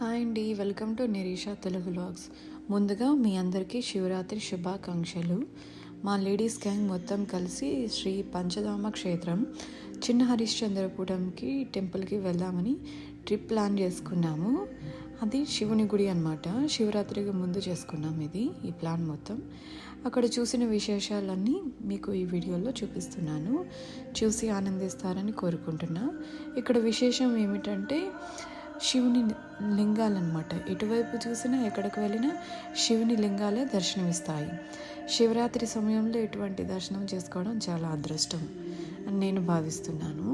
Hi అండి, welcome to Nirisha Telugu vlogs. ముందుగా మీ అందరికీ శివరాత్రి శుభాకాంక్షలు. మా లేడీస్ గ్యాంగ్ మొత్తం కలిసి శ్రీ పంచధామ క్షేత్రం చిన్న హరిశ్చంద్రపురంకి టెంపుల్కి వెళ్దామని ట్రిప్ ప్లాన్ చేసుకున్నాము. అది శివుని గుడి అన్నమాట. శివరాత్రికి ముందు చేసుకున్నాం ఈ ప్లాన్ మొత్తం. అక్కడ చూసిన విశేషాలన్నీ మీకు ఈ వీడియోలో చూపిస్తున్నాను. చూసి ఆనందిస్తారని కోరుకుంటున్నా. ఇక్కడ విశేషం ఏమిటంటే శివుని లింగాలన్నమాట. ఎటువైపు చూసినా ఎక్కడికి వెళ్ళినా శివుని లింగాలే దర్శనమిస్తాయి. శివరాత్రి సమయంలో ఇటువంటి దర్శనం చేసుకోవడం చాలా అదృష్టం అని నేను భావిస్తున్నాను.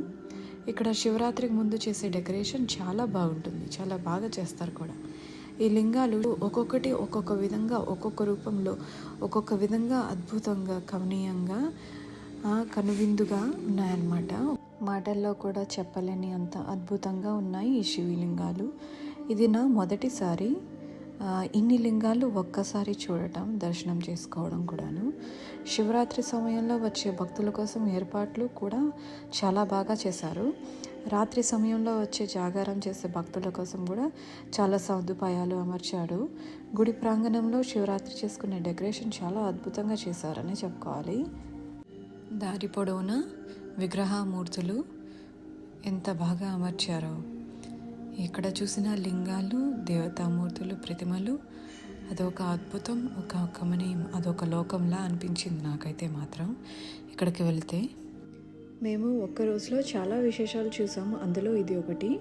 ఇక్కడ శివరాత్రికి ముందు చేసే డెకరేషన్ చాలా బాగుంటుంది, చాలా బాగా చేస్తారు కూడా. ఈ లింగాలు ఒక్కొక్కటి ఒక్కొక్క విధంగా, ఒక్కొక్క రూపంలో, ఒక్కొక్క విధంగా అద్భుతంగా, కమనీయంగా, కనువిందుగా ఉన్నాయన్నమాట. మాటల్లో కూడా చెప్పలేని అంత అద్భుతంగా ఉన్నాయి ఈ శివలింగాలు. ఇది నా మొదటిసారి ఇన్ని లింగాలు ఒక్కసారి చూడటం, దర్శనం చేసుకోవడం కూడాను. శివరాత్రి సమయంలో వచ్చే భక్తుల కోసం ఏర్పాట్లు కూడా చాలా బాగా చేశారు. రాత్రి సమయంలో వచ్చే జాగారం చేసే భక్తుల కోసం కూడా చాలా సదుపాయాలు అమర్చాడు. గుడి ప్రాంగణంలో శివరాత్రి చేసుకునే డెకరేషన్ చాలా అద్భుతంగా చేశారని చెప్పుకోవాలి. దారి పొడవునా విగ్రహమూర్తులు ఎంత బాగా అమర్చారో. ఎక్కడ చూసిన లింగాలు, దేవతామూర్తులు, ప్రతిమలు, అదొక అద్భుతం, ఒక కమనీయం, అదొక లోకంలా అనిపించింది నాకైతే మాత్రం ఇక్కడికి వెళ్తే. మేము ఒక్క రోజులో చాలా విశేషాలు చూసాము. అందులో ఇది ఒకటి.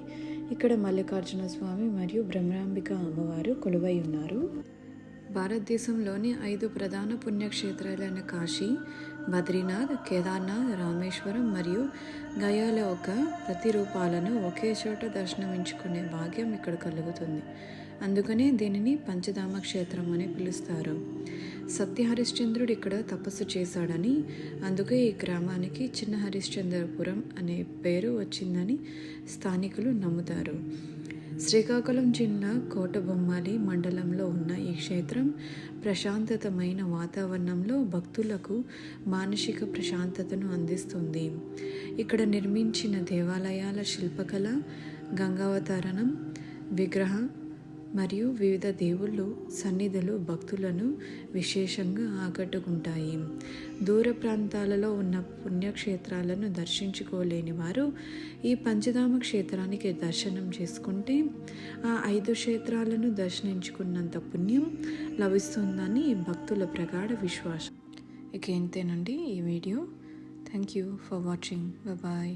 ఇక్కడ మల్లికార్జున స్వామి మరియు బ్రహ్మరాంబిక అమ్మవారు కొలువై ఉన్నారు. భారతదేశంలోని 5 ప్రధాన పుణ్యక్షేత్రాలైన కాశీ, బద్రీనాథ్, కేదార్నాథ్, రామేశ్వరం మరియు గయాల యొక్క ప్రతిరూపాలను ఒకే చోట దర్శనమించుకునే భాగ్యం ఇక్కడ కలుగుతుంది. అందుకనే దీనిని పంచధామ క్షేత్రం అని పిలుస్తారు. సత్య హరిశ్చంద్రుడు ఇక్కడ తపస్సు చేశాడని, అందుకే ఈ గ్రామానికి చిన్న హరిశ్చంద్రపురం అనే పేరు వచ్చిందని స్థానికులు నమ్ముతారు. శ్రీకాకుళం జిల్లా కోటబొమ్మాలి మండలంలో ఉన్న ఈ క్షేత్రం ప్రశాంతతమైన వాతావరణంలో భక్తులకు మానసిక ప్రశాంతతను అందిస్తుంది. ఇక్కడ నిర్మించిన దేవాలయాల శిల్పకళ, గంగావతరణం, విగ్రహ మరియు వివిధ దేవుళ్ళు సన్నిధులు భక్తులను విశేషంగా ఆకట్టుకుంటాయి. దూర ప్రాంతాలలో ఉన్న పుణ్యక్షేత్రాలను దర్శించుకోలేని వారు ఈ పంచధామ క్షేత్రానికి దర్శనం చేసుకుంటే ఆ 5 క్షేత్రాలను దర్శించుకున్నంత పుణ్యం లభిస్తుందని భక్తుల ప్రగాఢ విశ్వాసం. ఇక ఇంతేనండి ఈ video. Thank you for watching. Bye.